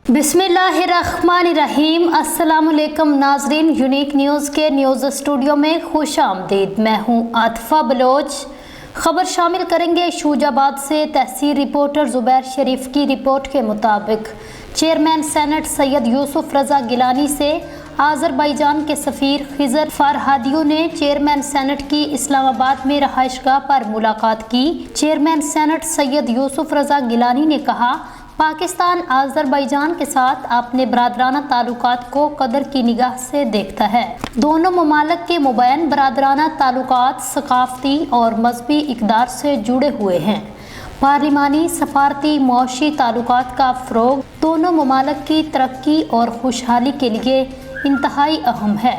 बिस्मिल्लाहिर्रहमानिर्रहीम। अस्सलाम वालेकुम नाजरीन, यूनिक न्यूज़ के न्यूज़ स्टूडियो में खुश आमदीद। मैं हूँ आतिफा बलोच। खबर शामिल करेंगे शूजाबाद से। तहसील रिपोर्टर ज़ुबैर शरीफ की रिपोर्ट के मुताबिक चेयरमैन सेनेट सैयद यूसुफ रज़ा गिलानी से आज़रबाईजान के सफ़ीर खिज़र फ़रहादियों ने चेयरमैन सेनेट की इस्लामाबाद में रहायशगाह पर मुलाकात की। चेयरमैन सेनेट सैयद यूसुफ रज़ा गिलानी ने कहा, पाकिस्तान आज़रबाईजान के साथ अपने बरादराना ताल्लुकात को कदर की निगाह से देखता है। दोनों ममालिक के मुबैन बरादराना ताल्लुकात सकाफ़ती और मजहबी इक़दार से जुड़े हुए हैं। पार्लिमानी सफारती मौशी ताल्लुकात का फ़रोग़ दोनों ममालिक की तरक्की और खुशहाली के लिए इंतहाई अहम है।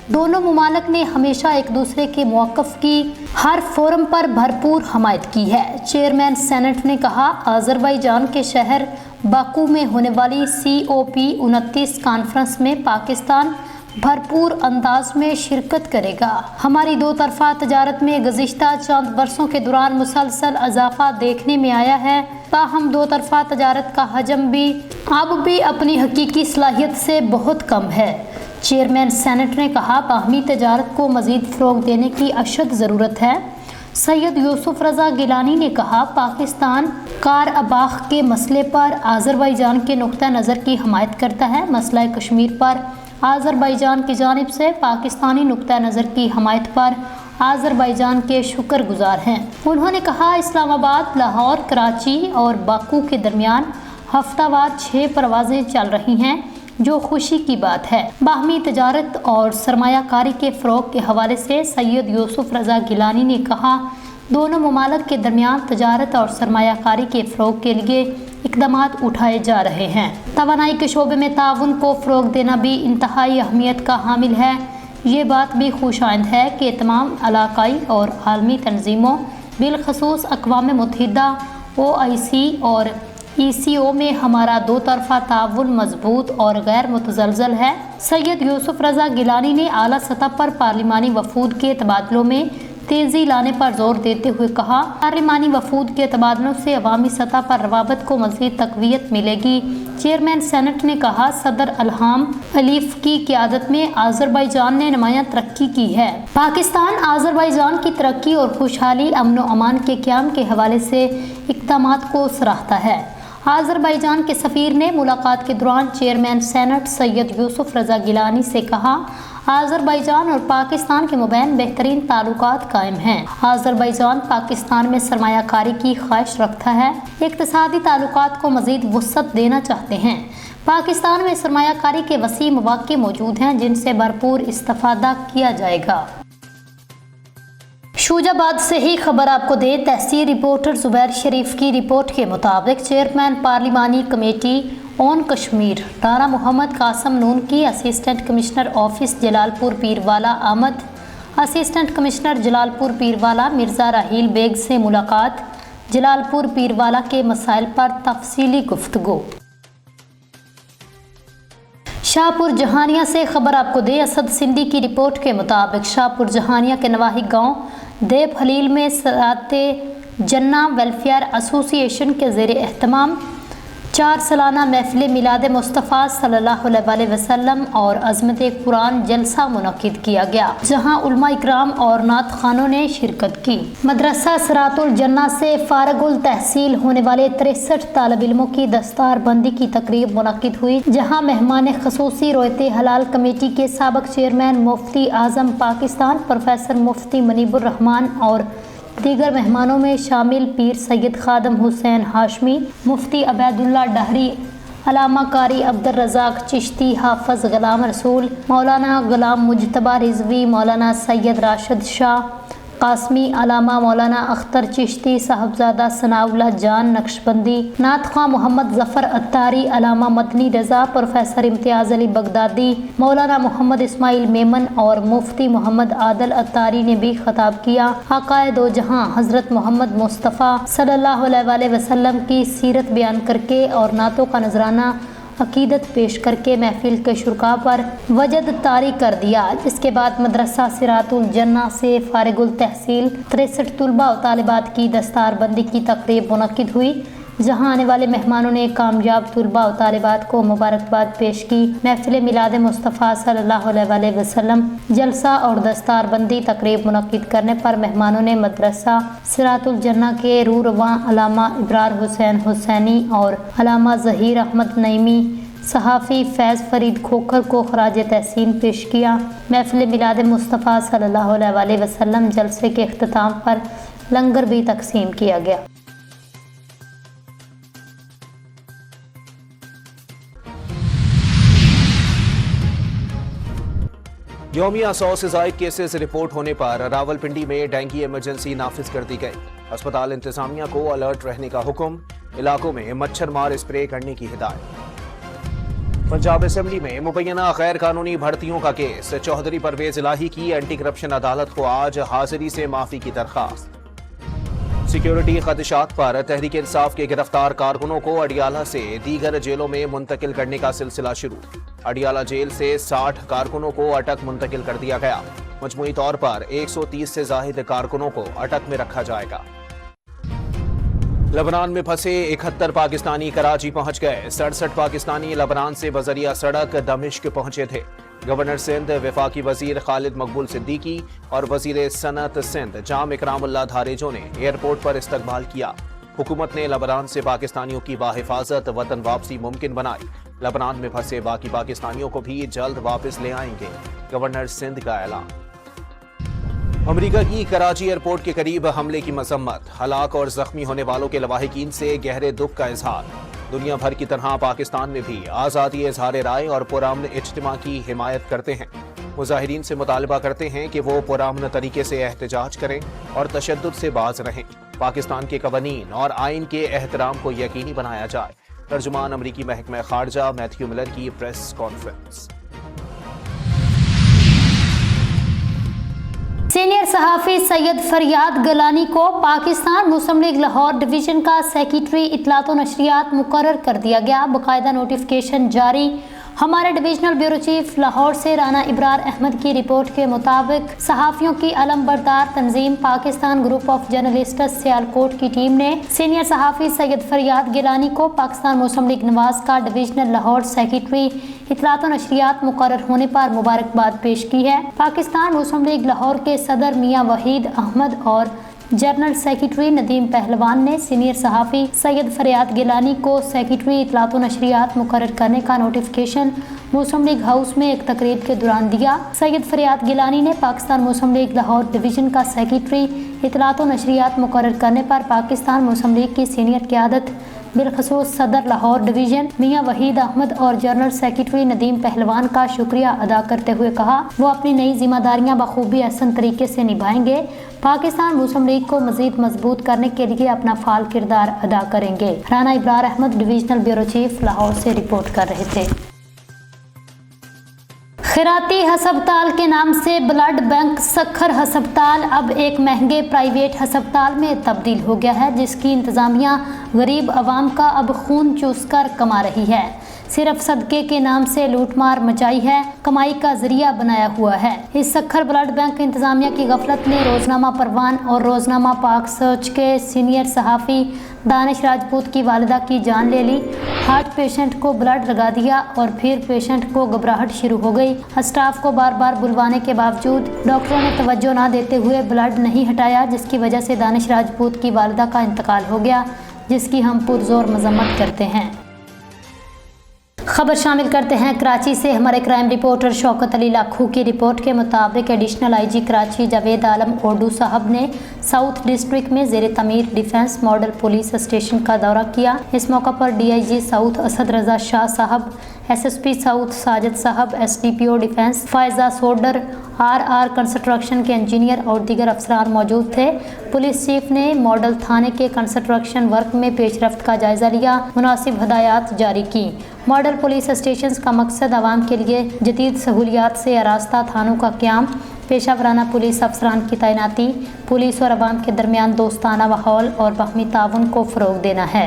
दोनों ममालिक ने हमेशा एक दूसरे के मौक़िफ़ की हर फोरम पर भरपूर हमायत की है। चेयरमैन सेनेट ने कहा, आज़रबाईजान के शहर बाकू में होने वाली COP29 कॉन्फ्रेंस में पाकिस्तान भरपूर अंदाज में शिरकत करेगा। हमारी दो तरफ़ा तजारत में गुज़िश्ता चंद बरसों के दौरान मुसलसल इजाफा देखने में आया है। ताहम दो तरफ़ा तजारत का हजम भी अब भी अपनी हकीकी सलाहियत से बहुत कम है। चेयरमैन सेनेट ने कहा, बाहमी तजारत को मज़ीद फ़रोग़ देने की अशद ज़रूरत है। सैयद यूसुफ रज़ा गिलानी ने कहा, पाकिस्तान कार-अबाख के मसले पर आज़रबाईजान के नुक्ता नज़र की हमायत करता है। मसला कश्मीर पर आज़रबाईजान की जानिब से पाकिस्तानी नुक्ता नज़र की हमायत पर आज़रबाईजान के शुक्रगुजार हैं। उन्होंने कहा, इस्लामाबाद, लाहौर, कराची और बाकू के दरमियान हफ्तावार 6 परवाज़ें चल रही हैं, जो खुशी की बात है। बाहमी तजारत और सरमायाकारी के फ़रोग़ के हवाले से सैयद यूसुफ रज़ा गिलानी ने कहा, दोनों ममालिक के दरमियान तजारत और सरमायाकारी के फ़रोग़ के लिए इक़दामात उठाए जा रहे हैं। तवानाई के शोबे में ताउन को फ़रोग़ देना भी इंतहाई अहमियत का हामिल है। ये बात भी खुशाइंद है कि तमाम इलाकाई और आलमी तंजीमों बिलखसूस अक़वाम मुत्तहिदा, OIC और ECO में हमारा दो तरफ़ा ताउन मजबूत और गैर मुतज़लज़ल है। सैयद यूसुफ रज़ा गिलानी ने आला सतह पर पार्लिमानी वफूद के तबादलों में तेज़ी लाने पर जोर देते हुए कहा, पार्लिमानी वफूद के तबादलों से अवामी सतह पर रवाबत को मज़ीद तक़वियत मिलेगी। चेयरमैन सेनेट ने कहा, सदर इल्हाम अलीफ की क़यादत में आज़रबाईजान ने नुमायां तरक्की की है। पाकिस्तान आज़रबाईजान की तरक्की और खुशहाली, अमन व अमान के क़याम के हवाले से इक़दामात को सराहता है। आज़रबाईजान के सफ़ीर ने मुलाकात के दौरान चेयरमैन सेनेट सैयद यूसुफ रज़ा गिलानी से कहा, आज़रबाईजान और पाकिस्तान के मुबैन बेहतरीन ताल्लुकात कायम हैं। आज़रबाईजान पाकिस्तान में सरमायाकारी की ख्वाहिश रखता है, इक़्तिसादी ताल्लुकात को मज़ीद वुसअत देना चाहते हैं। पाकिस्तान में सरमायाकारी के वसी मौक़े मौजूद हैं, जिनसे भरपूर इस्तिफ़ादा किया जाएगा। शूजाबाद से ही खबर आपको दे। तहसील रिपोर्टर ज़ुबैर शरीफ की रिपोर्ट के मुताबिक चेयरमैन पार्लिमानी कमेटी ऑन कश्मीर राना मोहम्मद कासम नून की assistant commissioner office Jalalpur Pirwala आमद। असिस्टेंट कमिश्नर जलालपुर पीरवाला मिर्ज़ा राहील बेग से मुलाकात। जलालपुर पीरवाला के मसाइल पर तफसीली गुफ्तगू। शाहपुर जहानिया से खबर आपको दे। असद सिंधी की रिपोर्ट के मुताबिक शाहपुर जहानिया के नवाही गांव देव हलील में सराते जन्ना वेलफेयर एसोसिएशन के ज़ेर एहतमाम 4 सालाना महफिल मिलाद मुस्तफ़ा सल्लल्लाहु अलैहि वसल्लम और अज़मत कुरान जलसा मुनक़िद किया गया, जहां उलमा इकराम और नात खानों ने शिरकत की। मदरसा सरातुल जन्ना से फ़ारिगुल तहसील होने वाले 63 तालिब इल्मों की दस्तार बंदी की तकरीब मुनक़िद हुई, जहां मेहमान ख़ुसूसी रोयते हलाल कमेटी के साबिक़ चेयरमैन मुफ्ती आज़म पाकिस्तान प्रोफेसर मुफ्ती मनीबुर रहमान और दीगर मेहमानों में शामिल पीर सैयद खादम हुसैन हाशमी, मुफ्ती अबैदुल्ला डहरी, अलामा कारी अब्दुल रज़ाक चिश्ती, हाफ़िज़ ग़ुलाम रसूल, मौलाना ग़ुलाम मुज्तबा रिज़वी, मौलाना सैयद राशिद शाह कासमी, अलामा मौलाना अख्तर चिश्ती, साहबजादा सनाउल्लाह जान नक्शबंदी, नात ख़्वां मोहम्मद ज़फ़र अत्तारी, अलामा मदनी रज़ा, प्रोफेसर इम्तियाज़ अली बगदादी, मौलाना मोहम्मद इस्माइल मेमन और मुफ्ती मोहम्मद आदल अत्तारी ने भी खिताब किया। आक़ाए दो जहां हज़रत मोहम्मद मुस्तफ़ा सल्लल्लाहु अलैहि वसल्लम की सीरत बयान करके और नातों का नजराना अकीदत पेश करके महफिल के शुरका पर वजद तारी कर दिया। जिसके बाद मदरसा सिरातुल जन्ना से फारिगुल तहसील 63 तुलबा और तालिबात की दस्तार बंदी की तकरीब मुनक़िद हुई, जहां आने वाले मेहमानों ने कामयाब तलबा और तालिबात को मुबारकबाद पेश की। महफिल मिलाद मुस्तफ़ा सल्लल्लाहु अलैहि वसल्लम जलसा और दस्तारबंदी तकरीब मुनक्किद करने पर मेहमानों ने मदरसा सिरातुल जन्ना के रूरवां अलामा इब्रार हुसैन हुसैनी और अलामा ज़हीर अहमद नईमी सहाफ़ी फैज़ फरीद खोखर को खराज तहसीन पेश किया। महफिल मिलाद मुस्तफ़ा सल्लल्लाहु अलैहि वसल्लम जलसे के इख्तिताम पर लंगर भी तकसीम किया गया। यौमिया 100 से ज़ायद केसेस रिपोर्ट होने पर रावलपिंडी में डेंगू इमरजेंसी नाफिज कर दी गई। अस्पताल इंतजामिया को अलर्ट रहने का हुक्म, इलाकों में मच्छर मार स्प्रे करने की हिदायत। पंजाब असेंबली में मुबैना गैर कानूनी भर्तियों का केस, चौधरी परवेज इलाही की एंटी करप्शन अदालत को आज हाजिरी से माफी की दरखास्त। सिक्योरिटी खदशात पर तहरीक इंसाफ के गिरफ्तार कारकुनों को अडियाला से दीगर जेलों में मुंतकिल करने का सिलसिला शुरू। अडियाला जेल से 60 कारकुनों को अटक मुंतकिल कर दिया गया। मजमूई तौर पर 130 से जाहिद कारकुनों को अटक में रखा जाएगा। लबनान में फंसे 71 पाकिस्तानी कराची पहुंच गए। 67 पाकिस्तानी लबनान से बजरिया सड़क दमिश्क पहुंचे थे। गवर्नर सिंध, वफाकी वजीर खालिद मकबूल सिद्दीकी और वजीर सनत सिंध जाम इकरामुल्लाह धारेजो ने एयरपोर्ट पर इस्तकबाल किया। हुकूमत ने लबनान से पाकिस्तानियों की बाहिफाजत वतन वापसी मुमकिन बनाई। लबनान में फंसे बाकी पाकिस्तानियों को भी जल्द वापस ले आएंगे, गवर्नर सिंध का ऐलान। अमेरिका की कराची एयरपोर्ट के करीब हमले की मजम्मत, हलाक और जख्मी होने वालों के लवाहिकीन से गहरे दुख का इजहार। दुनिया भर की तरह पाकिस्तान में भी आज़ादी इजहार राय और पुरअमन इज्तिमा की हिमायत करते हैं। मुजाहिरीन से मुतालबा करते हैं कि वो पुरअमन तरीके से एहतजाज करें और तशद्दुद से बाज रहें। पाकिस्तान के कवानीन और आइन के एहतराम को यकीनी बनाया जाए। तर्जुमान अमरीकी महकमा खारजा मैथ्यू मिलर की प्रेस कॉन्फ्रेंस। सीनियर सहाफ़ी सैयद फरियाद गिलानी को पाकिस्तान मुस्लिम लीग लाहौर डिवीज़न का सेक्रेटरी इत्तलात व नशरियात मुकर्रर कर दिया गया। बाकायदा नोटिफिकेशन जारी। हमारे डिविजनल ब्यूरो चीफ लाहौर से राना इब्रार अहमद की रिपोर्ट के मुताबिक सहाफ़ियों की अलमबरदार तंजीम Pakistan group of journalists Sialkot की टीम ने सीनियर सहाफ़ी सैयद फरियाद गिलानी को पाकिस्तान मुस्लिम लीग नवाज का डिविजनल लाहौर सेक्रेटरी इत्तलात व नशरियात मुकर्रर होने पर मुबारकबाद पेश की है। पाकिस्तान मुस्लिम लीग लाहौर के सदर मियां वहीद अहमद और जनरल सेक्रेटरी नदीम पहलवान ने सीनियर सहाफ़ी सैयद फरियाद गिलानी को सेक्रेटरी इत्तलात व नशरियात मुकर्रर करने का नोटिफिकेशन मुस्लिम लीग हाउस में एक तकरीब के दौरान दिया। सैयद फरियाद गिलानी ने पाकिस्तान मुस्लिम लीग लाहौर डिवीज़न का सेक्रेटरी इत्तलात व नशरियात मुकर्रर करने पर पाकिस्तान मुस्लिम लीग की सीनियर क़यादत बिलखसूस सदर लाहौर डिवीज़न मियां वहीद अहमद और जनरल सेक्रेटरी नदीम पहलवान का शुक्रिया अदा करते हुए कहा वो अपनी नई जिम्मेदारियां बखूबी अहसन तरीके से निभाएंगे। पाकिस्तान मुस्लिम लीग को मजीद मजबूत करने के लिए अपना फाल किरदार अदा करेंगे। Rana Ibrar Ahmed divisional bureau chief Lahore से रिपोर्ट कर रहे थे। खैराती हस्पताल के नाम से ब्लड बैंक सखर हस्पताल अब एक महंगे प्राइवेट हस्पताल में तब्दील हो गया है, जिसकी इंतजामिया गरीब आवाम का अब खून चूसकर कमा रही है। सिर्फ सदके के नाम से लूटमार मचाई है, कमाई का जरिया बनाया हुआ है। इस सखर ब्लड बैंक इंतजामिया की गफलत ने रोजनामा परवान और रोजनामा पाक सोच के सीनियर सहाफ़ी दानिश राजपूत की वालिदा की जान ले ली। हार्ट पेशेंट को ब्लड लगा दिया और फिर पेशेंट को घबराहट शुरू हो गई। स्टाफ को बार बार बुलवाने के बावजूद डॉक्टरों ने तवज्जो ना देते हुए ब्लड नहीं हटाया, जिसकी वजह से दानिश राजपूत की वालिदा का इंतकाल हो गया, जिसकी हम पुरजोर मजम्मत करते हैं। खबर शामिल करते हैं कराची से। हमारे क्राइम रिपोर्टर शौकत अली लाखू की रिपोर्ट के मुताबिक एडिशनल आईजी कराची जावेद आलम ओडू साहब ने साउथ डिस्ट्रिक्ट में ज़ेरे तमीर डिफेंस मॉडल पुलिस स्टेशन का दौरा किया। इस मौका पर DIG south Asad Raza Shah sahab, SSP south Sajid sahab, SDPO defence Faiza Sodhar, RR construction के इंजीनियर और दीगर अफसरान मौजूद थे। पुलिस चीफ ने मॉडल थाने के कंस्ट्रक्शन वर्क में पेशरफ्त का जायजा लिया, मुनासिब हदायत जारी की। मॉडल पुलिस स्टेशन का मकसद आवाम के लिए जदीद सहूलियात से आरास्ता थानों का क़याम, पेशा वराना पुलिस अफसरान की तैनाती, पुलिस और आवाम के दरमियान दोस्ताना माहौल और बाहमी ताउन को फ़रोग़ देना है।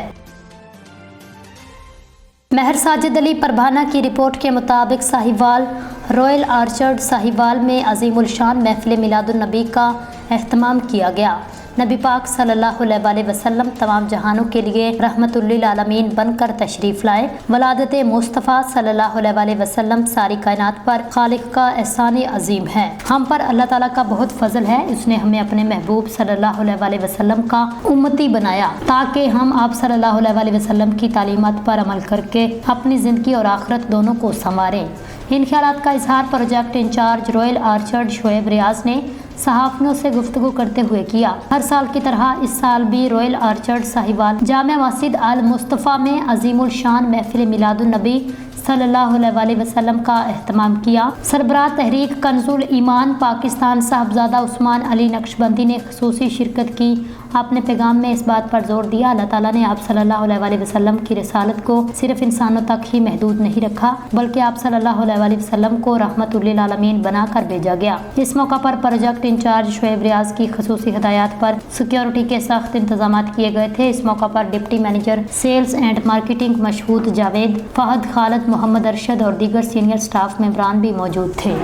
महर साजिद अली परभाना की रिपोर्ट के मुताबिक साहिवाल रॉयल आर्चर्ड साहिवाल में अजीमुल शान महफिल मिलादुन नबी का एहतमाम किया गया। नबी पाक सल्लल्लाहु अलैहि वसल्लम तमाम जहानों के लिए रहमतुल्लिल आलमीन बनकर तशरीफ लाए। वलादत मुस्तफ़ा सल्लल्लाहु अलैहि वसल्लम सारी कायनात पर खालिक का एहसान अजीम है। हम पर अल्लाह ताला का बहुत फजल है, उसने हमें अपने महबूब सल्लल्लाहु अलैहि वसल्लम का उम्मती बनाया ताकि हम आप सल्लल्लाहु अलैहि वसल्लम की तालीमात पर अमल करके अपनी ज़िंदगी और आखिरत दोनों को संवारें। इन ख्यालात का इजहार project incharge Royal Orchard Shoaib Riaz ने सहाफ़ियों से गुफ्तगू करते हुए किया। हर साल की तरह इस साल भी रॉयल आर्चर्ड साहिवाल जामिया मस्जिद अल मुस्तफ़ा में अजीमुल शान महफिल मिलादुन नबी सल्लल्लाहु अलैहि वसल्लम का एहतमाम किया। सरबराह तहरीक कंजुल ईमान पाकिस्तान साहबजादा उस्मान अली नक्शबंदी ने खसूसी शिरकत की। अपने पैगाम में इस बात पर जोर दिया अल्लाह ताला ने आप सल्लल्लाहु अलैहि वसल्लम की रिसालत को सिर्फ इंसानों तक ही महदूद नहीं रखा, बल्कि आप सल्लल्लाहु अलैहि वसल्लम को रहमतुल्लिल आलमीन बनाकर भेजा गया। इस मौका पर प्रोजेक्ट इंचार्ज शोएब रियाज की खसूसी हिदायत पर सिक्योरिटी के सख्त इंतजाम किए गए थे। इस मौका पर deputy manager sales and marketing Mashhood Javed, Fahad, Khalid, Mohammad Arshad और दीगर सीनियर स्टाफ मेंबरान भी मौजूद थे।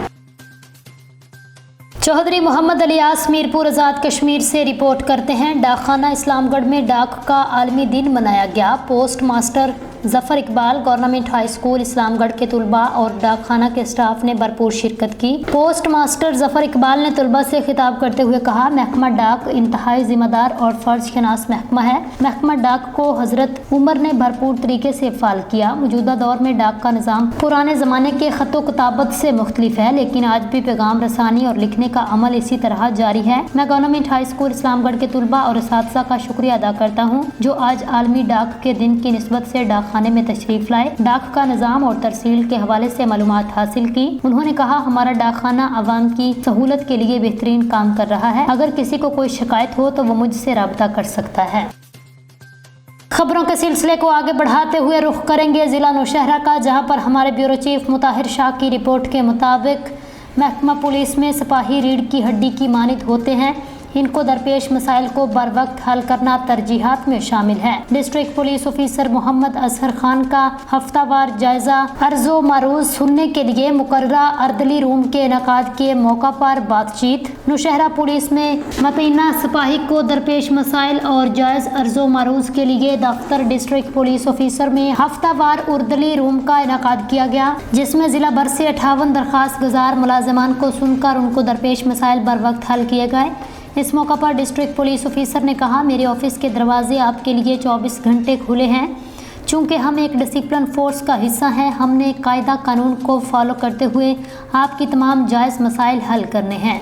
चौधरी मोहम्मद अलियास मीरपुर आज़ाद कश्मीर से रिपोर्ट करते हैं। डाकखाना इस्लामगढ़ में डाक का आलमी दिन मनाया गया। Post master Zafar Iqbal government high school Islamgarh के तुलबा और डाकखाना के स्टाफ ने भरपूर शिरकत की। पोस्ट मास्टर ज़फ़र इकबाल ने तुलबा से खिताब करते हुए कहा, महकमा डाक इंतहाई जिम्मेदार और फ़र्ज शनास महकमा है। महकमा डाक को हज़रत उमर ने भरपूर तरीके से फ़ाल किया। मौजूदा दौर में डाक का निज़ाम पुराने ज़माने के ख़त किताबत से मुख्तलिफ है, लेकिन आज भी पैगाम रसानी और लिखने का अमल इसी तरह जारी है। मैं गवर्नमेंट हाई स्कूल इस्लामगढ़ के तुलबा और असातिज़ा का शुक्रिया अदा करता हूँ जो आज आलमी डाक के दिन की निस्बत से डाक खाने में तशरीफ लाए, डाक का निज़ाम और तरसील के हवाले से मालूमात हासिल की। उन्होंने कहा, हमारा डाक खाना आवाम की सहूलत के लिए बेहतरीन काम कर रहा है। अगर किसी को कोई शिकायत हो तो वो मुझसे राब्ता कर सकता है। खबरों के सिलसिले को आगे बढ़ाते हुए रुख करेंगे जिला नौशहरा का, जहां पर हमारे ब्यूरो चीफ मुताहिर शाह की रिपोर्ट के मुताबिक महकमा पुलिस में सिपाही रीढ़ की हड्डी की मानित होते हैं। इनको दरपेश मसाइल को बर वक्त हल करना तरजीहात में शामिल है। District police officer Mohammad Ashar Khan का हफ्तावार जायजा अर्जो मारूज सुनने के लिए मुकर्ररा अर्दली रूम के इनेकाद के मौका पर बातचीत। नौशहरा पुलिस में मतैना सिपाही को दरपेश मसाइल और जायज अर्जो मारूज के लिए दफ्तर डिस्ट्रिक्ट पुलिस ऑफिसर में हफ्तावार अर्दली रूम का इनेकाद किया गया, जिसमें जिला भर से 58 दरखास्त गुजार मुलाजिमान को सुनकर उनको दरपेश मसाइल बर वक्त हल किए गए। इस मौका पर डिस्ट्रिक्ट पुलिस ऑफिसर ने कहा, मेरे ऑफिस के दरवाजे आपके लिए 24 घंटे खुले हैं। चूँकि हम एक डिसिप्लिन फोर्स का हिस्सा हैं, हमने कायदा कानून को फॉलो करते हुए आपकी तमाम जायज़ मसाइल हल करने हैं।